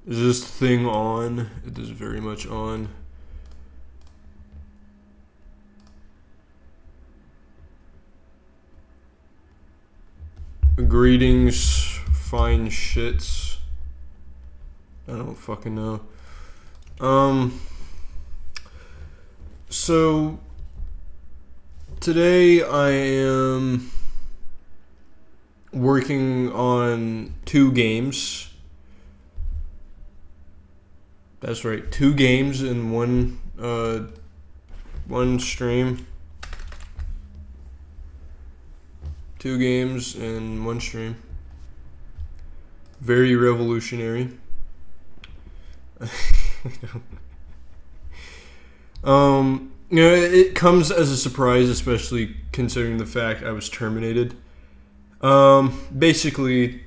Is this thing on? It is very much on. Greetings, fine shits. I don't fucking know. So today I am working on 2 games. That's right, 2 games in one stream. 2 games in one stream. Very revolutionary. You know, it comes as a surprise, especially considering the fact I was terminated. Basically,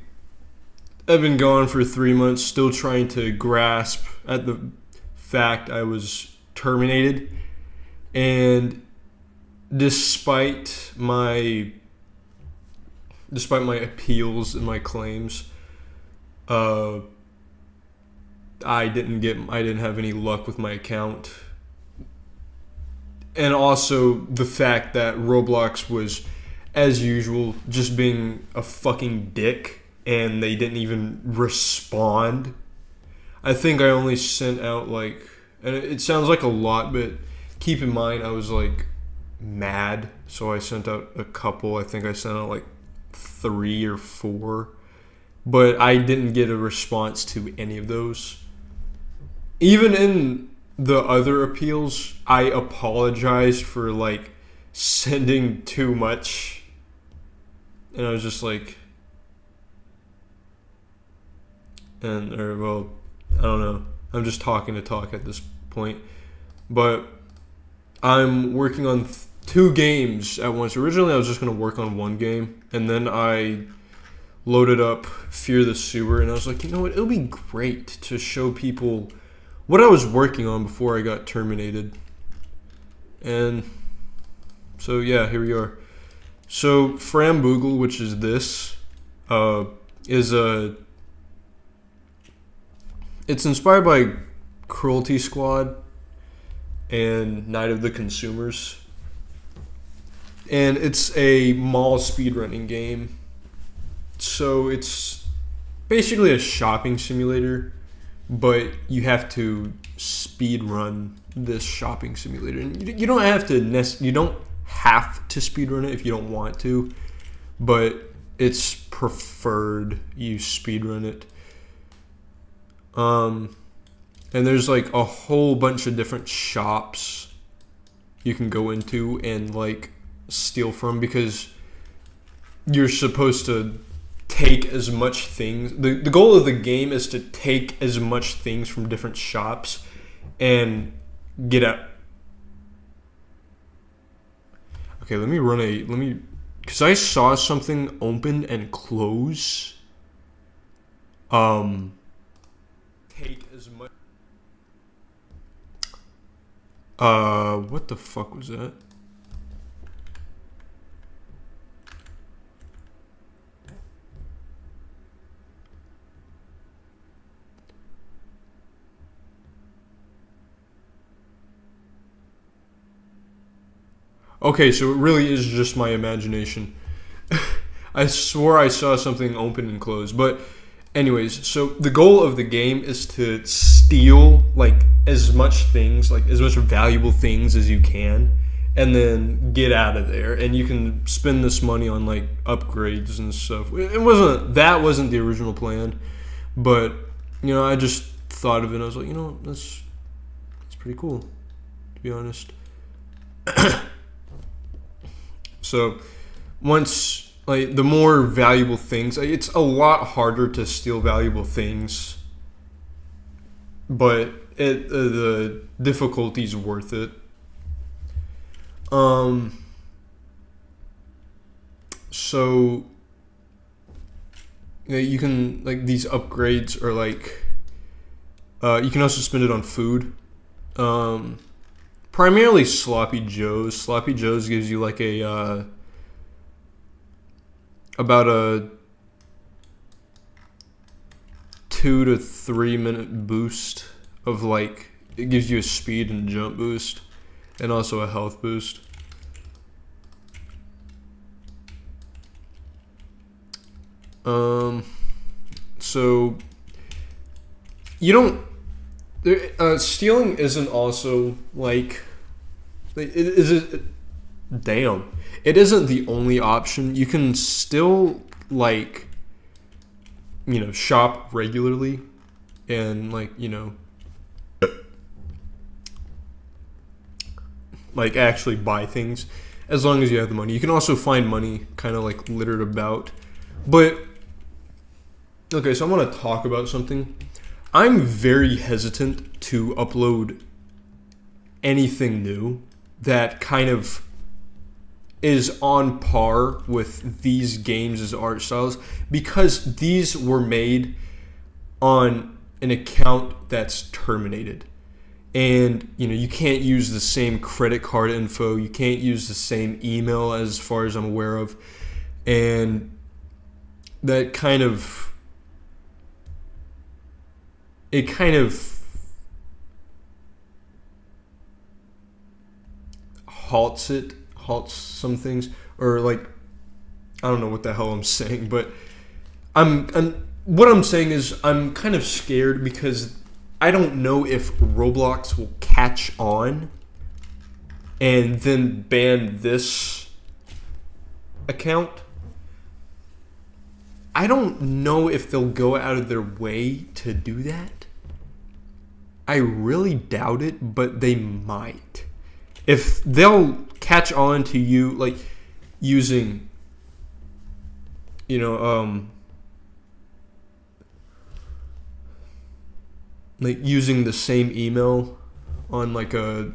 I've been gone for 3 months, still trying to grasp at the fact I was terminated, and despite my appeals and my claims, I didn't have any luck with my account. And also the fact that Roblox was, as usual, just being a fucking dick, and they didn't even respond. I think I only sent out and it sounds like a lot, but keep in mind I was mad, so I sent out a couple. I think I sent out 3 or 4, but I didn't get a response to any of those. Even in the other appeals, I apologized for sending too much, and I was just I don't know. I'm just talking to talk at this point, but I'm working on 2 games at once. Originally, I was just gonna work on 1 game, and then I loaded up Fear the Sewer, and I was like, you know what? It'll be great to show people what I was working on before I got terminated. And so yeah, here we are. So Framboogle, which is this, is it's inspired by Cruelty Squad and Night of the Consumers, and it's a mall speedrunning game. So it's basically a shopping simulator, but you have to speed run this shopping simulator, and you don't have to speed run it if you don't want to, but it's preferred you speed run it. And there's a whole bunch of different shops you can go into and steal from, because you're supposed to take as much things. The goal of the game is to take as much things from different shops and get out. Okay, because I saw something open and close. Take as much. What the fuck was that? Okay, so it really is just my imagination. I swore I saw something open and close. But anyways, so the goal of the game is to steal as much things, as much valuable things as you can, and then get out of there. And you can spend this money on upgrades and stuff. That wasn't the original plan, but I just thought of it and I was like, that's pretty cool, to be honest. So once the more valuable things, it's a lot harder to steal valuable things, but the difficulty's worth it. So you can these upgrades are you can also spend it on food. Primarily Sloppy Joe's. Sloppy Joe's gives you about a 2 2 to 3 minute boost of like, it gives you a speed and jump boost and also a health boost. So you don't, stealing isn't also like, it isn't the only option. You can still like, you know, shop regularly and like, you know, like actually buy things as long as you have the money. You can also find money kind of like littered about. But okay, so I want to talk about something. I'm very hesitant to upload anything new that kind of is on par with these games' art styles, because these were made on an account that's terminated. And, you know, you can't use the same credit card info. You can't use the same email as far as I'm aware of. And that kind of, it kind of halts some things, or like, I don't know what the hell I'm saying, but what I'm saying is I'm kind of scared because I don't know if Roblox will catch on and then ban this account. I don't know if they'll go out of their way to do that. I really doubt it, but they might. If they'll catch on to you, like, using, you know, like using the same email on like a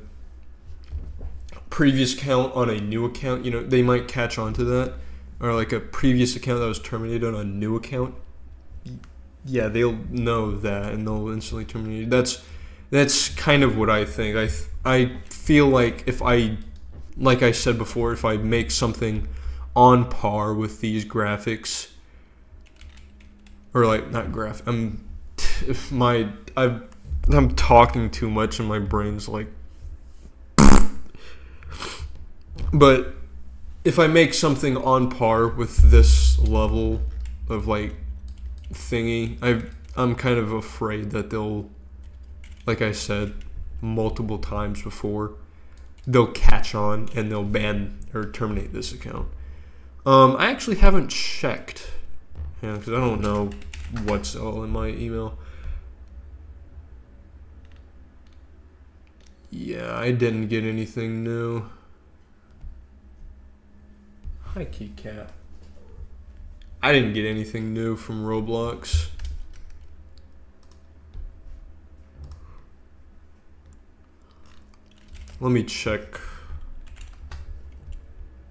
previous account on a new account, you know, they might catch on to that. Or like a previous account that was terminated on a new account. Yeah, they'll know that and they'll instantly terminate it. That's kind of what I think. I feel like if I, like I said before, if I make something on par with these graphics, or like not I'm talking too much and my brain's like, but if I make something on par with this level of like thingy, I'm kind of afraid that they'll, like I said multiple times before, they'll catch on and they'll ban or terminate this account. I actually haven't checked, because I don't know what's all in my email. Yeah, I didn't get anything new. Hi, Kit Kat. I didn't get anything new from Roblox. Let me check.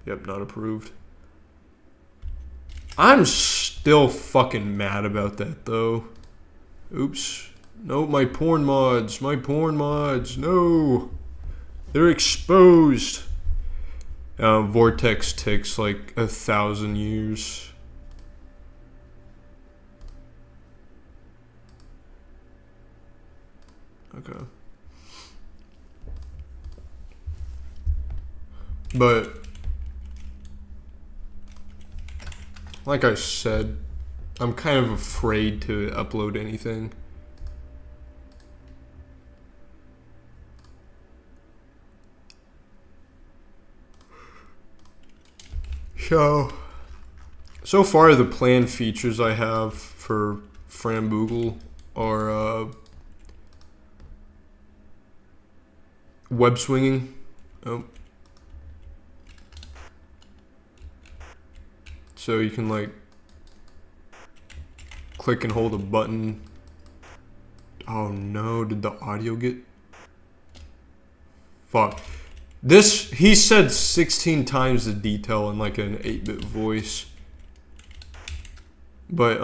Yep, not approved. I'm still fucking mad about that, though. Oops. No, my porn mods. No. They're exposed. Vortex takes like 1,000 years. Okay. But like I said, I'm kind of afraid to upload anything. So far the planned features I have for Framboogle are web swinging. Oh. So you can like click and hold a button. Oh no, did the audio get? Fuck. This, he said 16 times the detail in like an 8-bit voice. But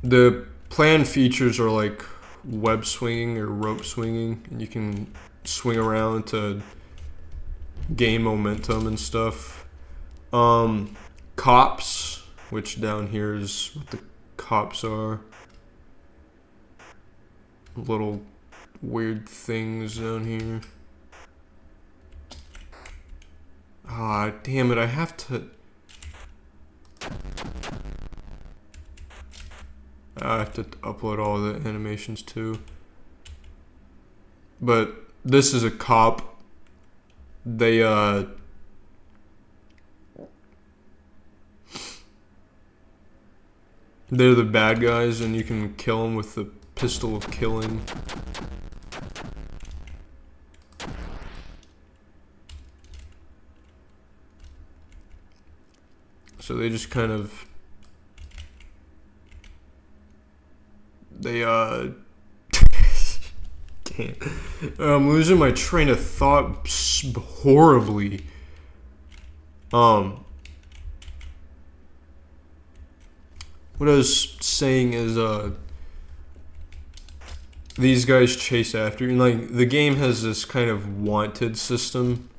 the planned features are like web swinging or rope swinging, and you can swing around to gain momentum and stuff. Cops, which down here is what the cops are. Little weird things down here. Ah, damn it, I have to upload all the animations too. But this is a cop. They're the bad guys, and you can kill them with the pistol of killing. So they just kind of can't. I'm losing my train of thought horribly. What I was saying is, these guys chase after you, and like the game has this kind of wanted system.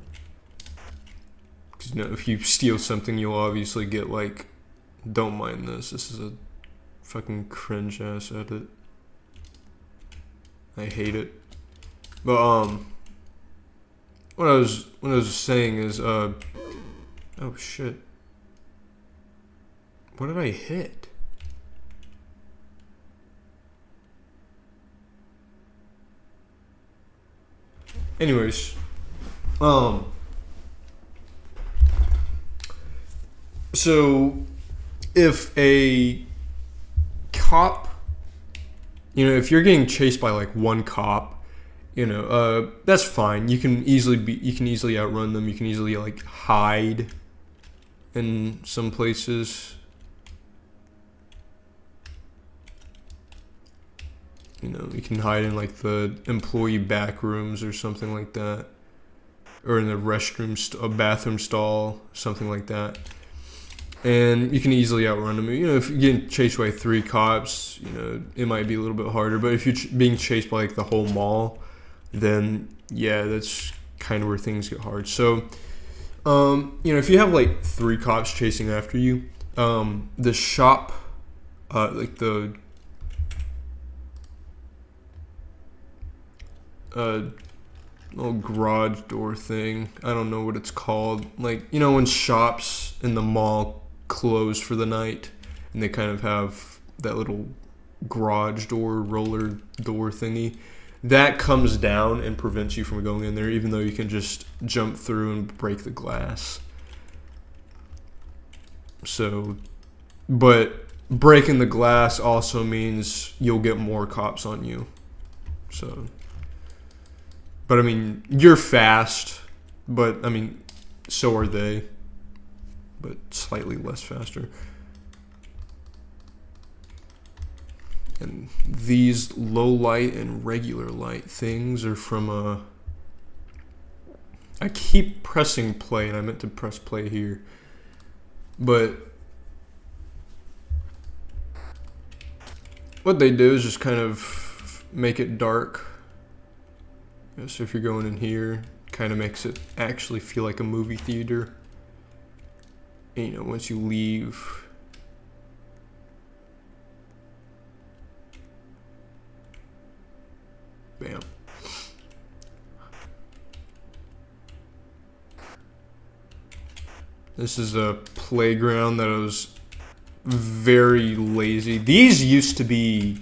'Cause, you know, if you steal something, you'll obviously get like, don't mind this. This is a fucking cringe ass edit. I hate it. But what I was saying is, oh shit. What did I hit? Anyways, so if a cop, you know, if you're getting chased by like one cop, you know, that's fine. You can easily outrun them. You can easily like hide in some places. You know, you can hide in like the employee back rooms or something like that, or in the restroom, a bathroom stall, something like that. And you can easily outrun them. You know, if you're getting chased by 3 cops, you know, it might be a little bit harder. But if you're being chased by like the whole mall, then yeah, that's kind of where things get hard. So, you know, if you have like 3 cops chasing after you, the shop, like the little garage door thing, I don't know what it's called. Like, you know, when shops in the mall close for the night, and they kind of have that little garage door, roller door thingy, that comes down and prevents you from going in there, even though you can just jump through and break the glass. So, but breaking the glass also means you'll get more cops on you. So, but I mean, you're fast, but I mean, so are they, but slightly less faster. And these low light and regular light things are from I keep pressing play, and I meant to press play here, but what they do is just kind of make it dark. So if you're going in here, kind of makes it actually feel like a movie theater. And, you know, once you leave, bam. This is a playground that was very lazy. These used to be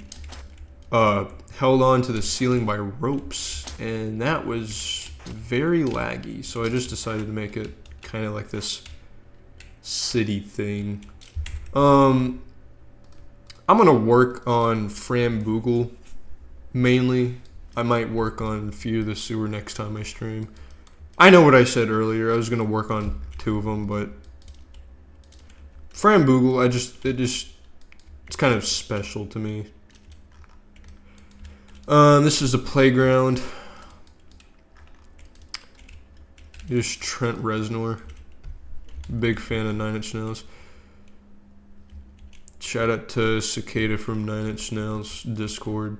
held on to the ceiling by ropes, and that was very laggy. So I just decided to make it kind of like this city thing. I'm gonna work on Framboozle mainly. I might work on Fear of the Sewer next time I stream. I know what I said earlier. I was gonna work on 2 of them, but Framboozle, it's kind of special to me. This is a playground. Here's Trent Reznor. Big fan of 9 Inch Nails. Shout out to Cicada from 9 Inch Nails Discord.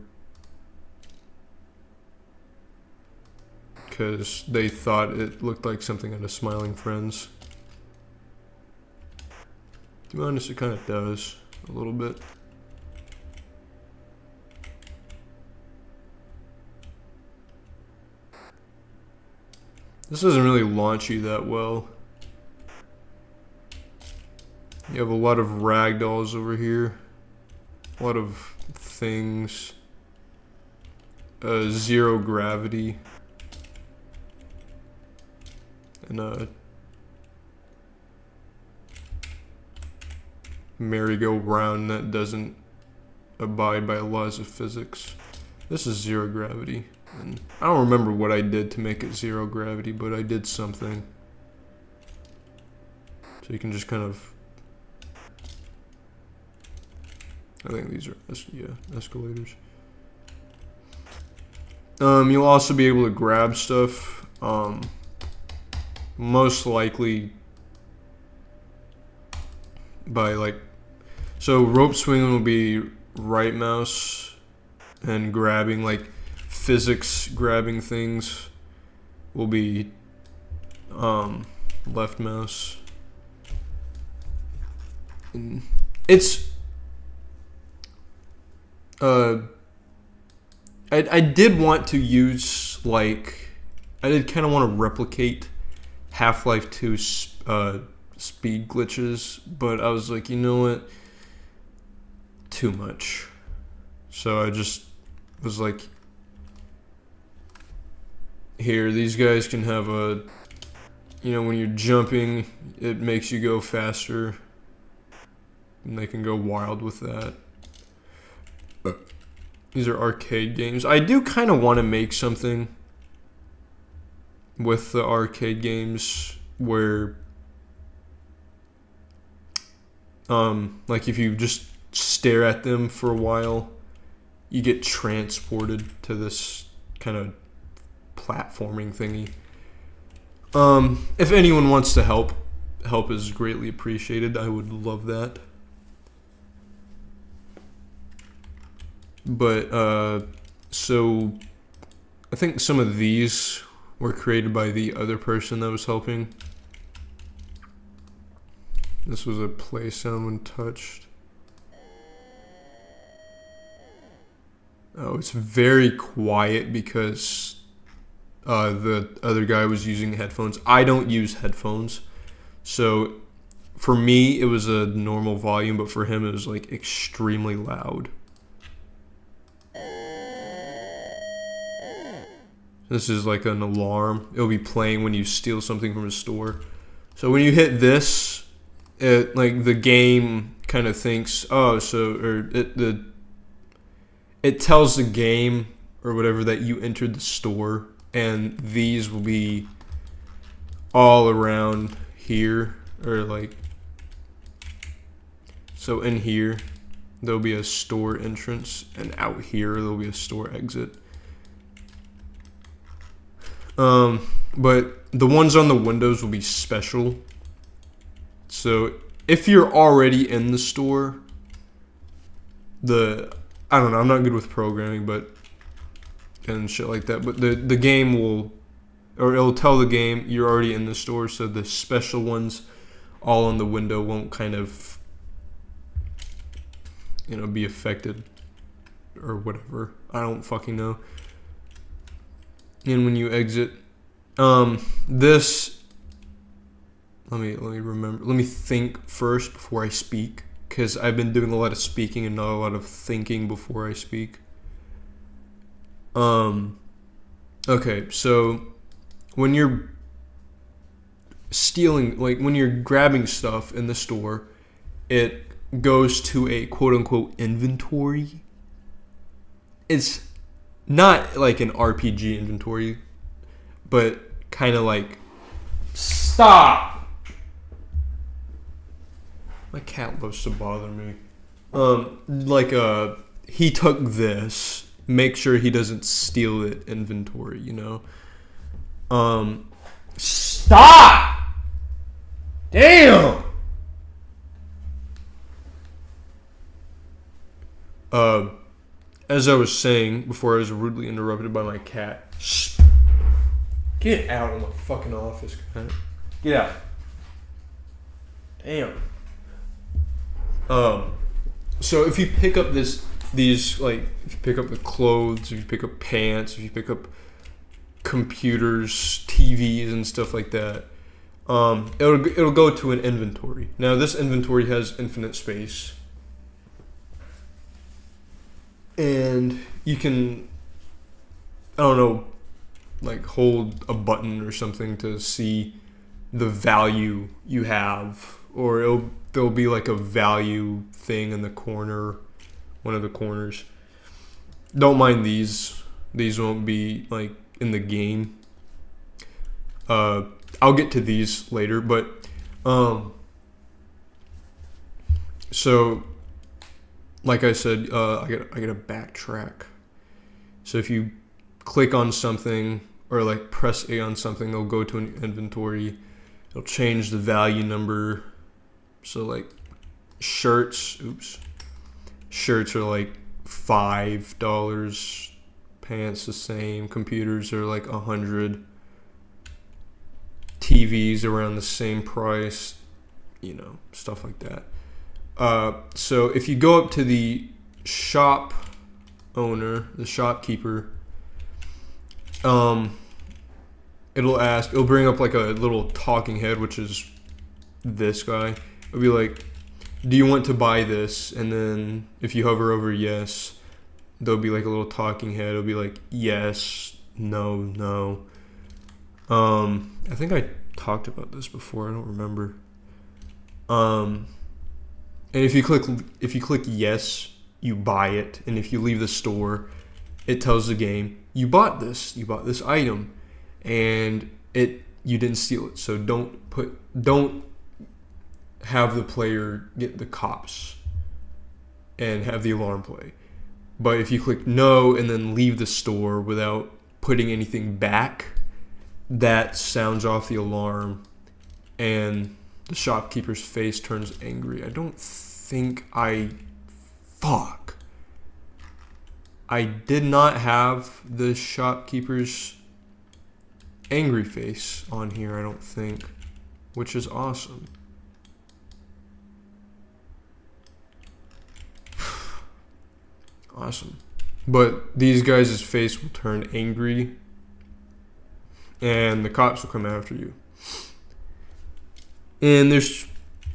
Because they thought it looked like something out of Smiling Friends. To be honest, it kind of does. A little bit. This doesn't really launch you that well. You have a lot of ragdolls over here. A lot of things. Zero gravity. And a merry-go-round that doesn't abide by laws of physics. This is zero gravity. And I don't remember what I did to make it zero gravity, but I did something. So you can just kind of... I think these are, escalators. You'll also be able to grab stuff. Most likely by like... So rope swinging will be right mouse, and grabbing like physics grabbing things will be left mouse. And it's I did want to use like I did kind of want to replicate Half-Life 2 speed glitches, but I was like, you know what? Too much. So I just was like, here, these guys can have a, you know, when you're jumping, it makes you go faster. And they can go wild with that. These are arcade games. I do kind of want to make something with the arcade games where, like if you just stare at them for a while, you get transported to this kind of platforming thingy. If anyone wants to help is greatly appreciated. I would love that. But, so I think some of these were created by the other person that was helping. This was a play sound when touched. Oh, it's very quiet because the other guy was using headphones. I don't use headphones. So for me, it was a normal volume, but for him, it was like extremely loud. This is like an alarm. It'll be playing when you steal something from a store. So when you hit this, it like the game kind of thinks, oh, so or it tells the game or whatever that you entered the store, and these will be all around here, or like, so in here there'll be a store entrance, and out here there'll be a store exit. But the ones on the windows will be special. So if you're already in the store, I don't know, I'm not good with programming, but and shit like that, but the game will, or it'll tell the game you're already in the store, so the special ones all on the window won't kind of, you know, be affected or whatever. I don't fucking know. And when you exit, this, let me think first before I speak, because I've been doing a lot of speaking and not a lot of thinking before I speak. Okay, so when you're stealing, like when you're grabbing stuff in the store, it goes to a quote-unquote inventory. It's not like an RPG inventory, but kind of like... Stop! My cat loves to bother me. He took this, make sure he doesn't steal it inventory, you know? Stop! Damn! As I was saying before I was rudely interrupted by my cat. Shh. Get out of my fucking office, cat. Get out. Damn. So if you pick up these like, if you pick up the clothes, if you pick up pants, if you pick up computers, TVs, and stuff like that. It'll go to an inventory. Now this inventory has infinite space, and you can, I don't know, like hold a button or something to see the value you have, or there'll be like a value thing in the corner, one of the corners. Don't mind these. These won't be like in the game. I'll get to these later, but so like I said, I gotta backtrack. So if you click on something or like press A on something, it'll go to an inventory. It'll change the value number. So like shirts are like $5. Pants the same. Computers are like 100. TVs around the same price, you know, stuff like that. So if you go up to the shop owner, the shopkeeper, it'll bring up like a little talking head, which is this guy. It'll be like, do you want to buy this? And then if you hover over yes, there'll be like a little talking head. It'll be like yes, no, no. I think I talked about this before. I don't remember. And if you click yes, you buy it. And if you leave the store, it tells the game you bought this item, and you didn't steal it. So don't have the player get the cops and have the alarm play. But if you click no and then leave the store without putting anything back, that sounds off the alarm, and the shopkeeper's face turns angry. I did not have the shopkeeper's angry face on here, I don't think, which is awesome. Awesome. But these guys' face will turn angry, and the cops will come after you. And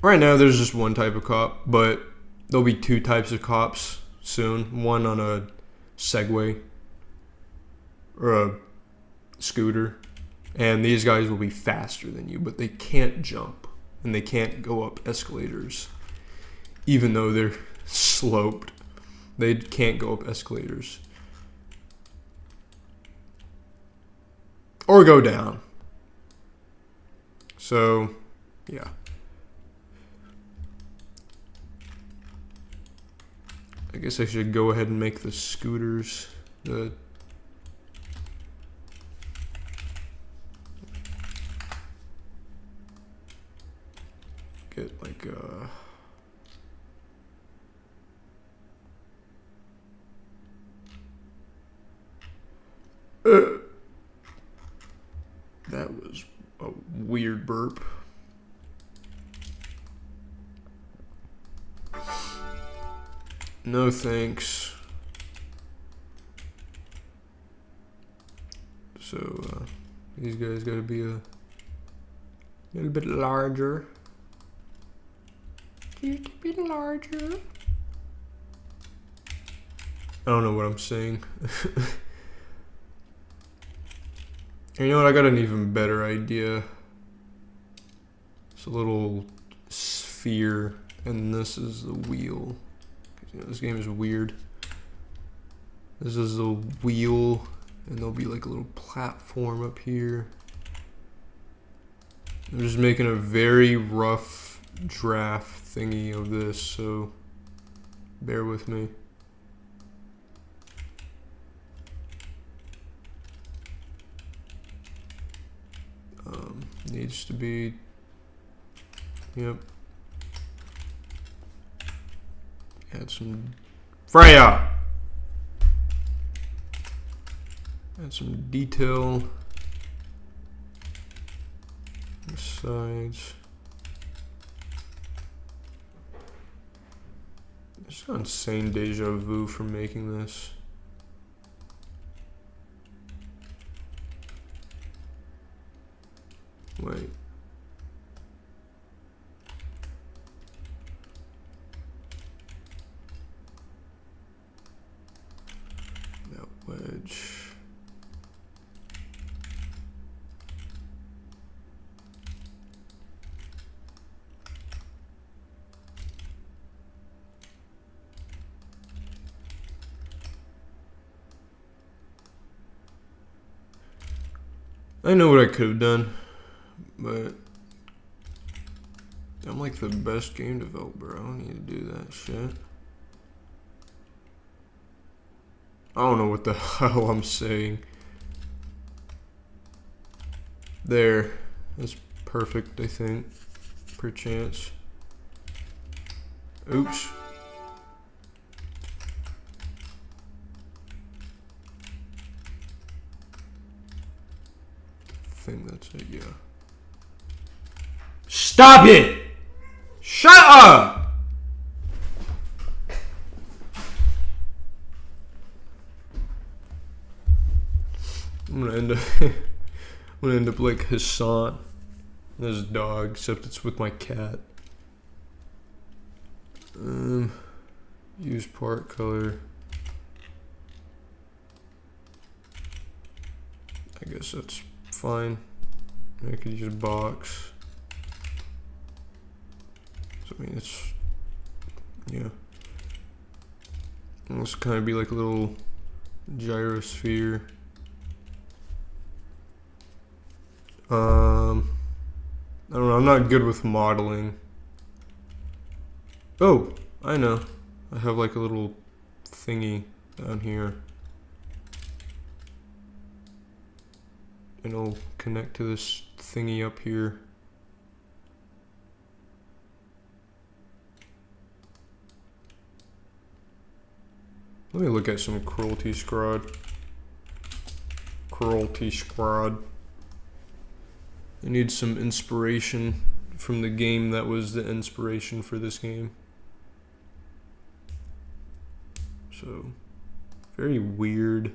right now there's just one type of cop, but there'll be two types of cops soon. One on a Segway or a scooter, and these guys will be faster than you, but they can't jump and they can't go up escalators, even though they're sloped. They can't go up escalators or go down. So, yeah. I guess I should go ahead and make the scooters the get like that was a weird burp. No thanks. So these guys gotta be a little bit larger. Just a bit larger. I don't know what I'm saying. You know what? I got an even better idea. It's a little sphere, and this is the wheel. You know, this game is weird. This is the wheel, and there'll be like a little platform up here. I'm just making a very rough draft thingy of this, so bear with me. Needs to be, yep. Add some Freya. Add some detail. The sides. It's got insane deja vu from making this. Wait. That wedge. I know what I could have done, but I'm like the best game developer. I don't need to do that shit. I don't know what the hell I'm saying. There. That's perfect, I think. Perchance. Oops. I think that's it, yeah. Stop it! Shut up! I'm gonna end up like Hassan and his dog, except it's with my cat. Use part color. I guess that's fine. I could use a box. So I mean, it's, yeah. This kind of be like a little gyrosphere. I don't know. I'm not good with modeling. Oh, I know. I have like a little thingy down here. And it'll connect to this thingy up here. Let me look at some Cruelty Squad. Cruelty Squad. I need some inspiration from the game that was the inspiration for this game. So, very weird.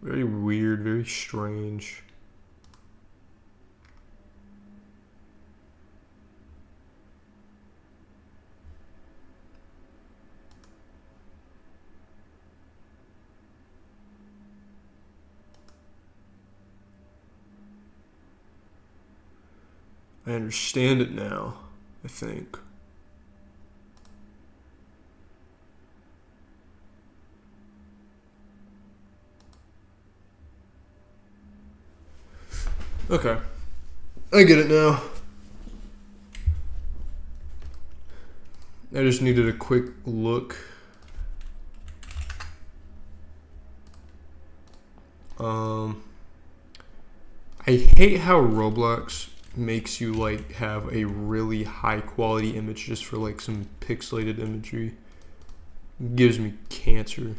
Very weird, very strange. I understand it now, I think. Okay. I get it now. I just needed a quick look. I hate how Roblox makes you like have a really high quality image just for like some pixelated imagery. It gives me cancer.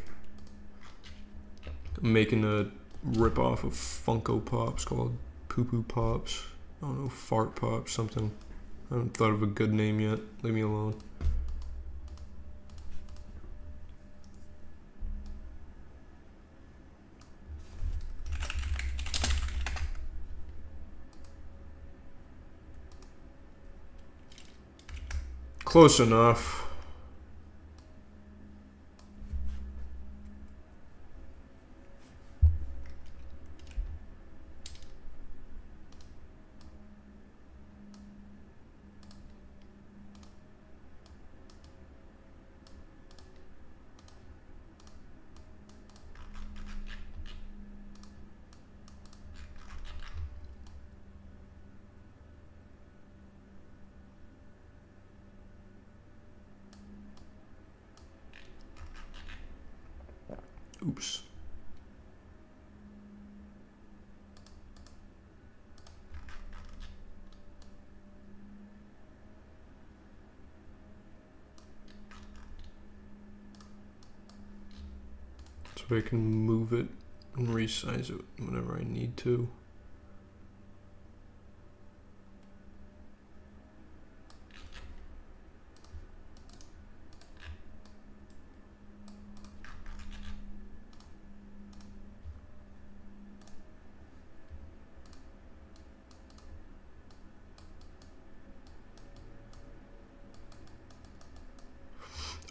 I'm making a rip off of Funko Pops called Poo Poo Pops. I don't know, Fart Pops, something. I haven't thought of a good name yet. Leave me alone. Close enough. Oops. So I can move it and resize it whenever I need to.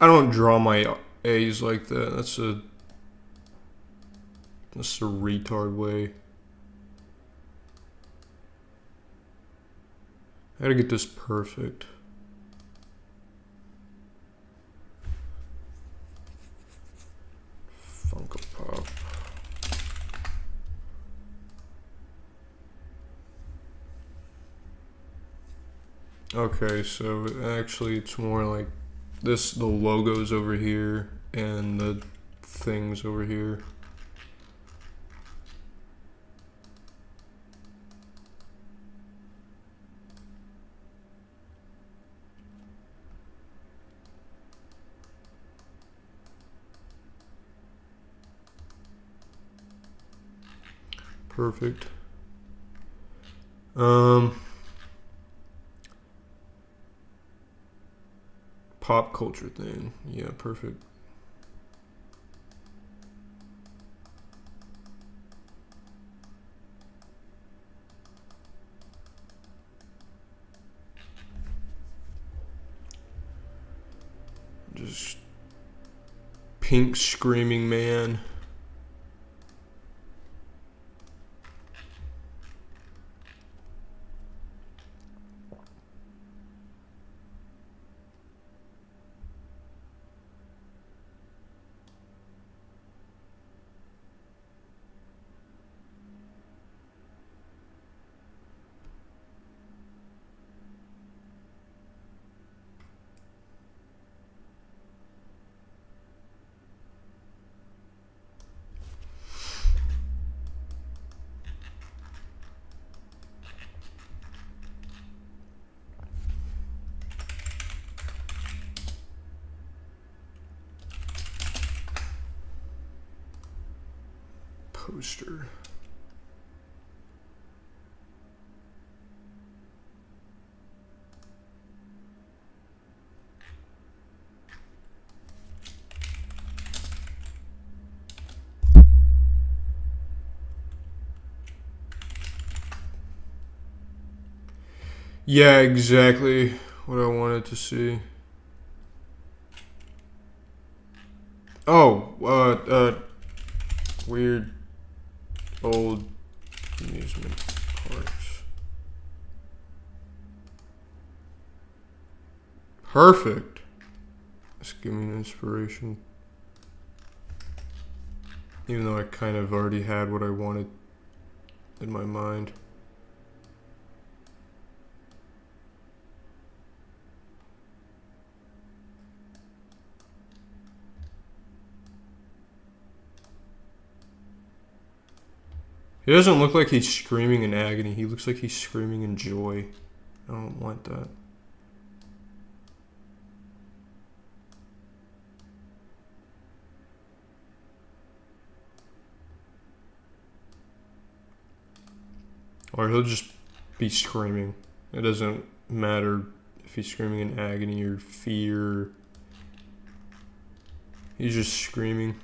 I don't draw my A's like that. That's a retard way. I gotta get this perfect. Funko Pop. Okay, so actually it's more like this, the logo's over here and the things over here. Perfect. Pop culture thing. Yeah, perfect. Just pink screaming man. Poster. Yeah, exactly what I wanted to see. Oh, weird old amusement parks. Perfect. Let's give me an inspiration. Even though I kind of already had what I wanted in my mind. He doesn't look like he's screaming in agony. He looks like he's screaming in joy. I don't want that. Or he'll just be screaming. It doesn't matter if he's screaming in agony or fear. He's just screaming.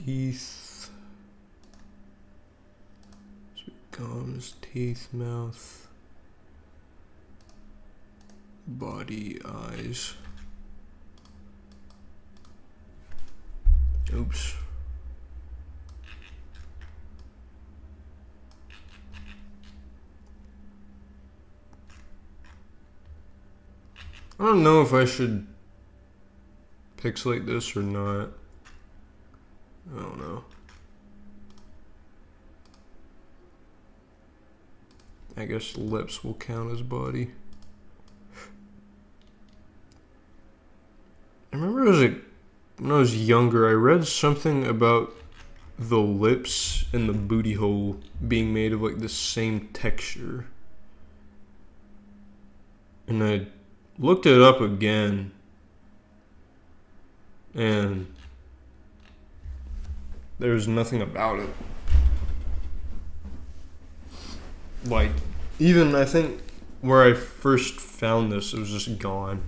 teeth. Gums, teeth, mouth, body, eyes. Oops. I don't know if I should pixelate this or not. I don't know. I guess lips will count as body. I remember when I was younger, I read something about the lips and the booty hole being made of like the same texture. And I looked it up again, and there's nothing about it. Like, even I think where I first found this, it was just gone.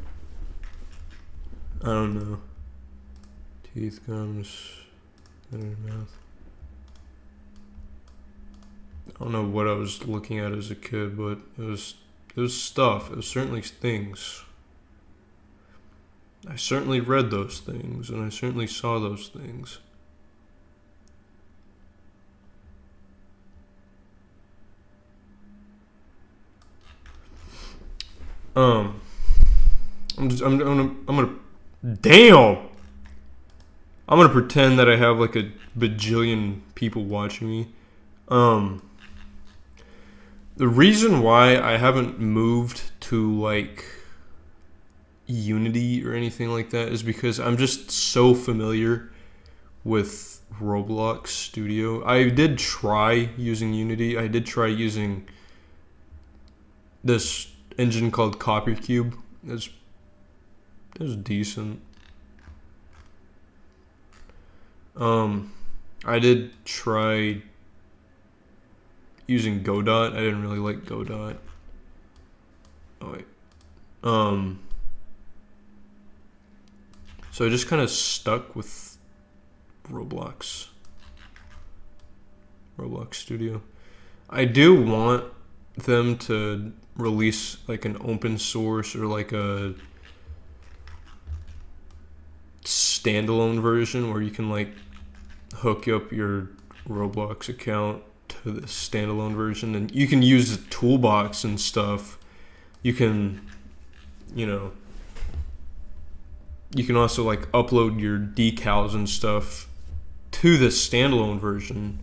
I don't know. Teeth, gums, mouth. I don't know what I was looking at as a kid, but it was stuff. It was certainly things. I certainly read those things, and I certainly saw those things. I'm gonna pretend that I have like a bajillion people watching me. The reason why I haven't moved to like Unity or anything like that is because I'm just so familiar with Roblox Studio. I did try using Unity. I did try using this engine called Coppercube. It was decent. I did try using Godot. I didn't really like Godot. Oh wait. So I just kind of stuck with Roblox Studio. I do want them to release like an open source or like a standalone version where you can like hook up your Roblox account to the standalone version, and you can use the toolbox and stuff. You can, you can also like upload your decals and stuff to the standalone version,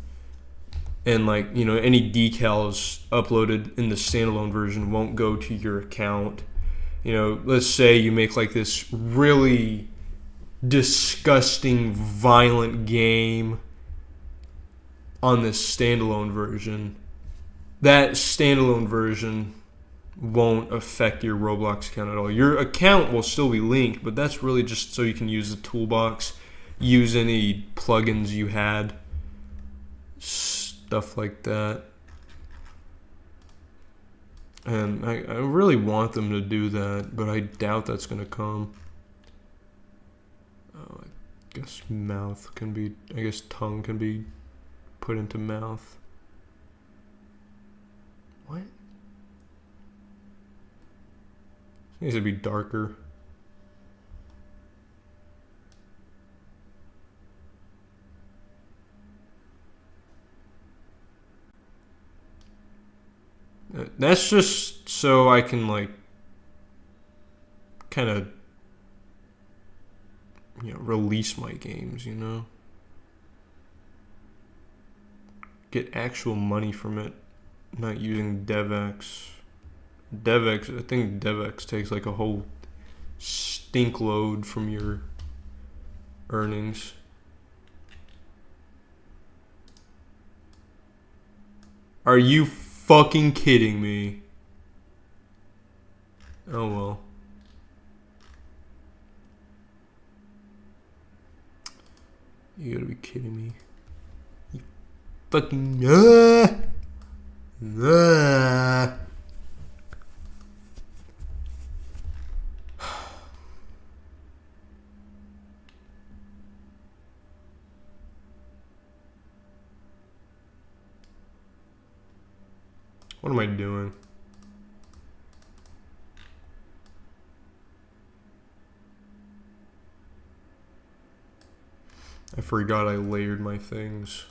and like, any decals uploaded in the standalone version won't go to your account. Let's say you make like this really disgusting, violent game on this standalone version. That standalone version won't affect your Roblox account at all. Your account will still be linked, but that's really just so you can use the toolbox, use any plugins you had, stuff like that. And I really want them to do that, but I doubt that's going to come. Oh, I guess tongue can be put into mouth. What? It needs to be darker. That's just so I can like kind of release my games, get actual money from it, not using DevX. I think DevX takes like a whole stink load from your earnings. Are you fucking kidding me? Oh well. You gotta be kidding me. You fucking What am I doing? I forgot I layered my things.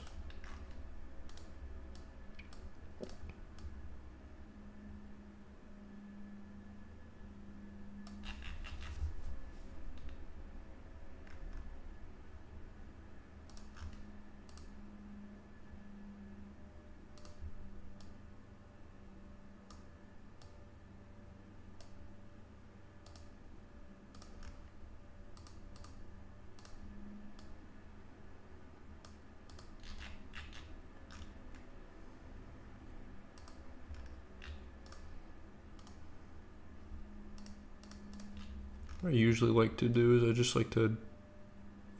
What I usually like to do is I just like to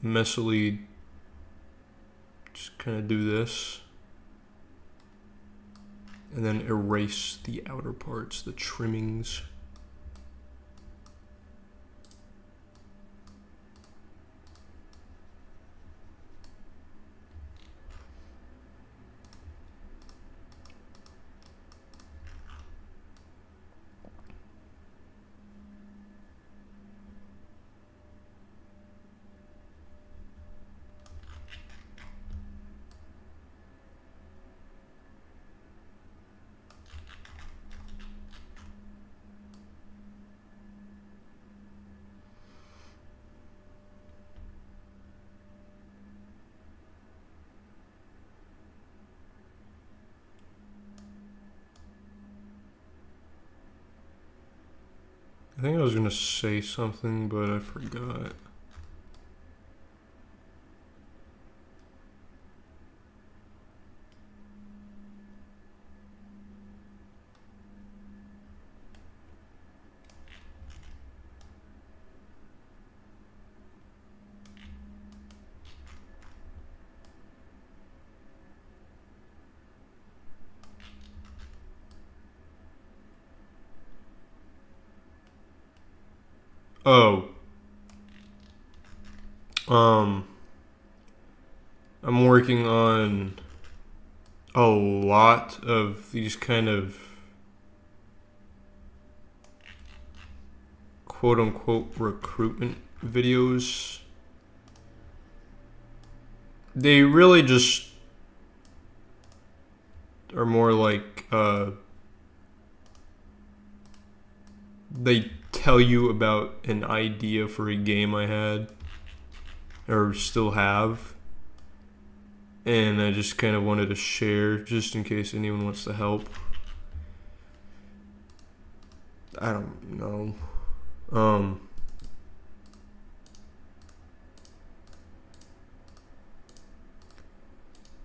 messily just kind of do this and then erase the outer parts, the trimmings. I think I was gonna say something, but I forgot. Oh. I'm working on a lot of these kind of quote unquote recruitment videos. They really just are more like they tell you about an idea for a game I had or still have, and I just kind of wanted to share just in case anyone wants to help. I don't know.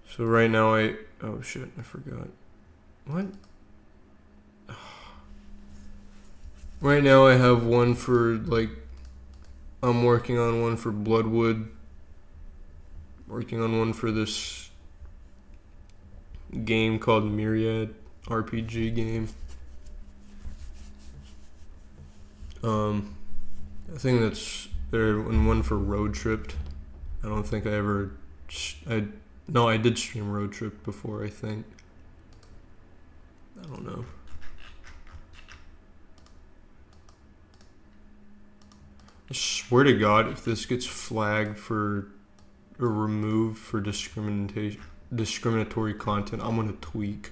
So right now oh shit, I forgot. What? Right now I have one for I'm working on one for Bloodwood. Working on one for this game called Myriad RPG game. I think that's there, and one for Road Tripped. I don't think I ever. No, I did stream Road Trip before. I think. I don't know. I swear to God, if this gets flagged for or removed for discriminatory content, I'm gonna tweak.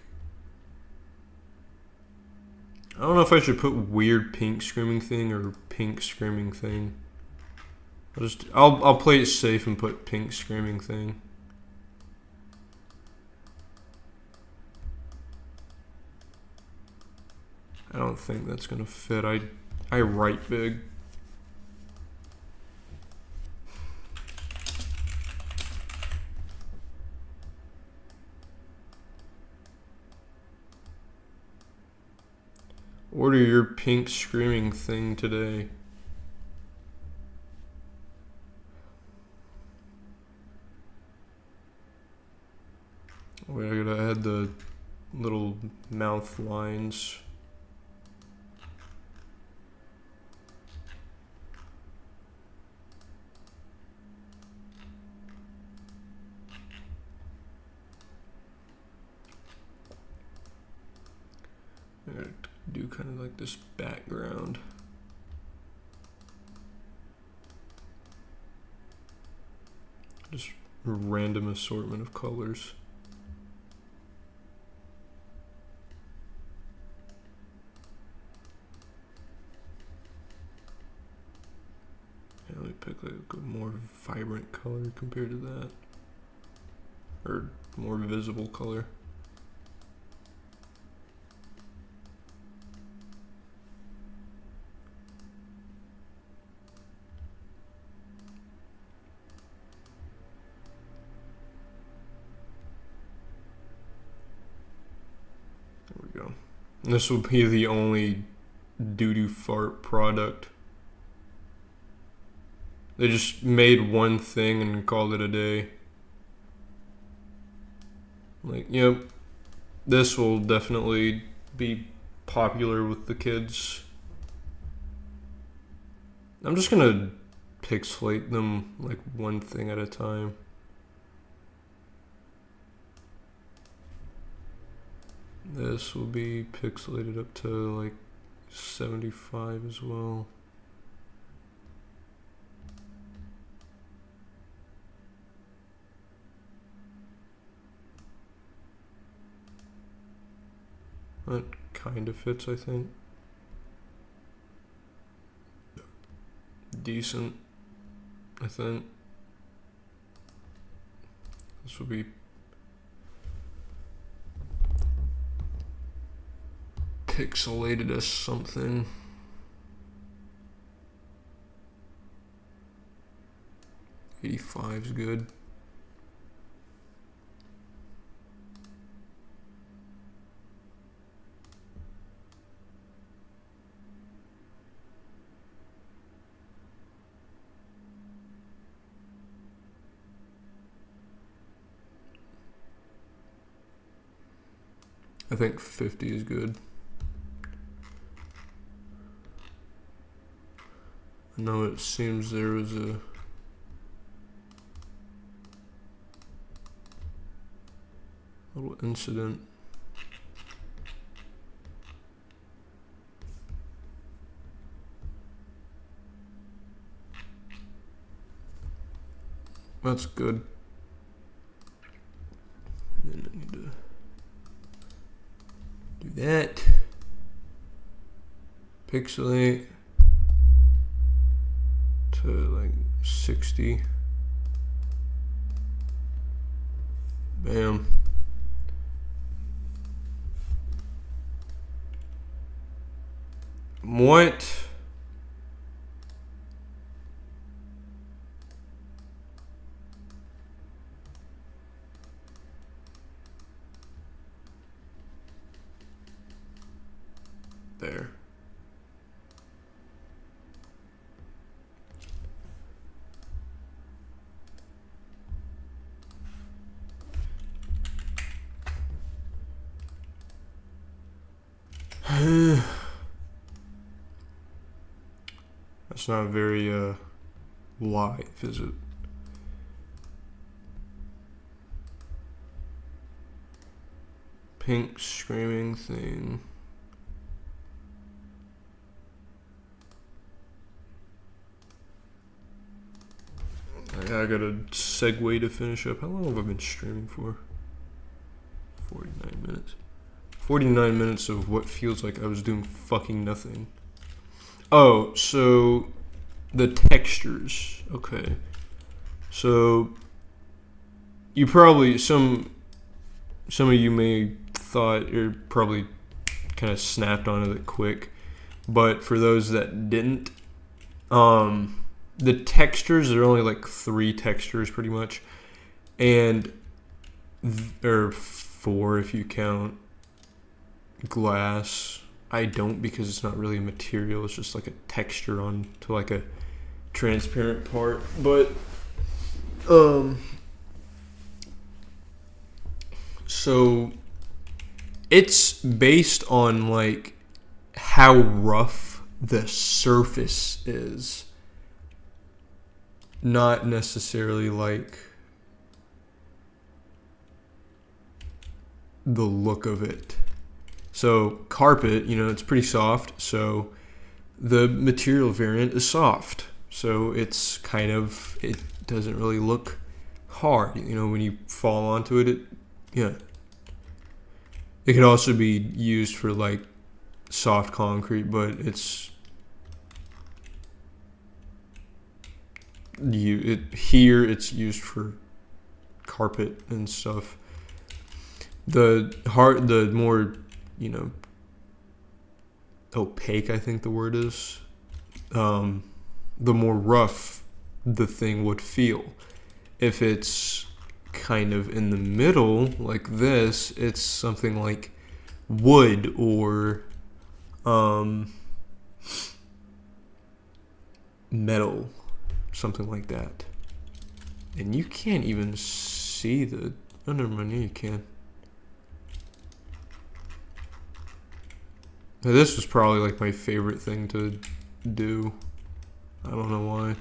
I don't know if I should put weird pink screaming thing or pink screaming thing. I'll play it safe and put pink screaming thing. I don't think that's gonna fit. I write big. Order your pink screaming thing today. Wait, I gotta add the little mouth lines. kind of like this background. Just a random assortment of colors. Yeah, let me pick like a more vibrant color compared to that. Or more visible color. There we go. And this will be the only doo-doo fart product. They just made one thing and called it a day. Like, yep, this will definitely be popular with the kids. I'm just gonna pixelate them like one thing at a time. This will be pixelated up to like 75 as well. That kind of fits, I think. Decent, I think. This will be pixelated as something. '85's good. I think 50 is good. I know it seems there was a little incident. That's good. Then I need to do that. Pixelate to like 60. Bam. What? There. That's not very live, is it? Pink screaming thing. I got a segue to finish up. How long have I been streaming for? 49 minutes. 49 minutes of what feels like I was doing fucking nothing. Oh, so the textures. Okay. So you probably some of you may thought or probably kind of snapped onto it quick, but for those that didn't, the textures, there are only like 3 textures pretty much, and or 4 if you count glass. I don't, because it's not really a material, it's just like a texture on to like a transparent part. But so it's based on like how rough the surface is, not necessarily like the look of it. So carpet, it's pretty soft. So the material variant is soft. So it doesn't really look hard. When you fall onto it, yeah. It could also be used for like soft concrete, but here it's used for carpet and stuff. The more, opaque, I think the word is, the more rough the thing would feel. If it's kind of in the middle like this, it's something like wood or metal, something like that. And you can't even see oh, never mind, you can. Now, this was probably like my favorite thing to do. I don't know why.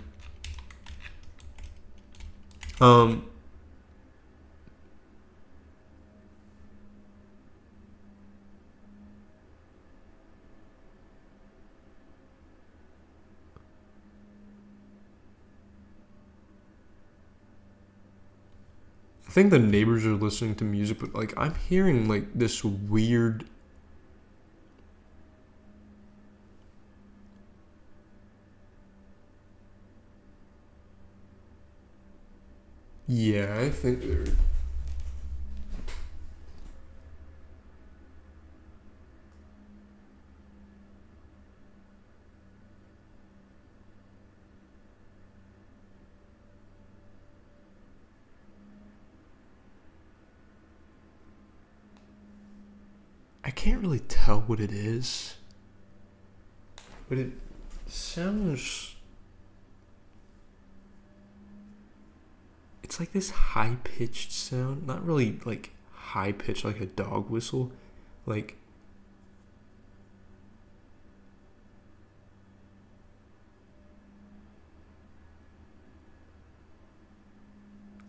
I think the neighbors are listening to music, but like I'm hearing like this weird. Yeah, I think they're. I can't really tell what it is, but it sounds. It's like this high-pitched sound. Not really like high-pitched like a dog whistle. Like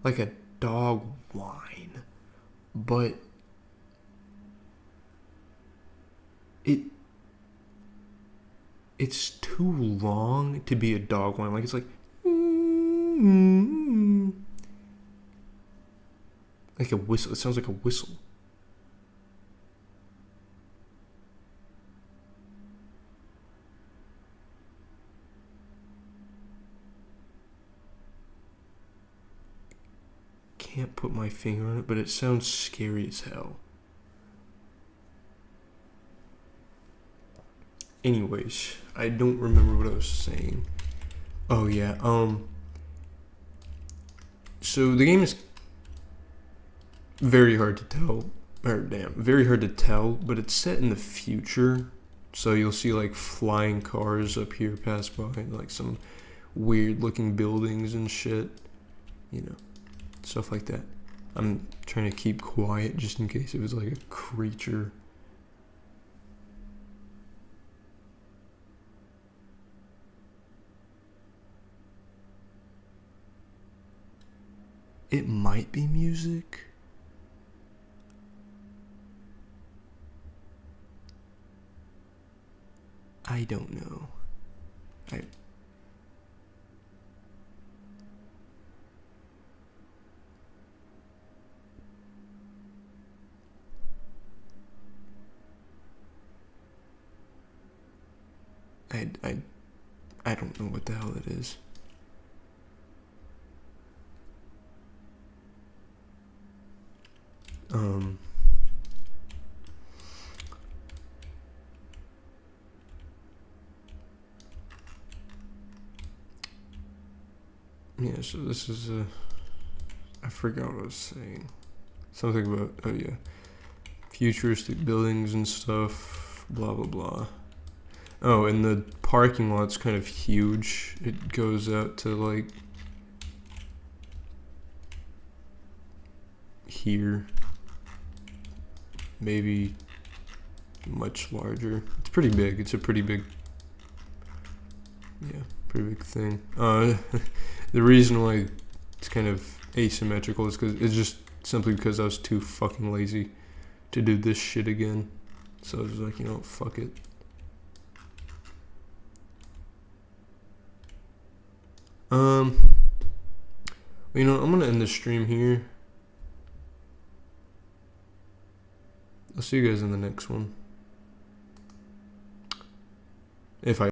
a dog whine. But it's too long to be a dog whine. Like it's like a whistle. It sounds like a whistle. Can't put my finger on it, but it sounds scary as hell. Anyways, I don't remember what I was saying. Oh yeah, so the game is very hard to tell, very hard to tell, but it's set in the future, so you'll see like flying cars up here pass by, and like some weird looking buildings and shit, stuff like that. I'm trying to keep quiet just in case it was like a creature. It might be music. I don't know. I don't know what the hell it is. Yeah, so this is I forgot what I was saying. Something about, oh yeah, futuristic buildings and stuff, blah blah blah. Oh, and the parking lot's kind of huge. It goes out to like here. Maybe much larger. It's pretty big. It's a pretty big, pretty big thing. The reason why it's kind of asymmetrical is because it's just simply because I was too fucking lazy to do this shit again. So I was like, you know, fuck it. You know, I'm gonna end the stream here. I'll see you guys in the next one. If I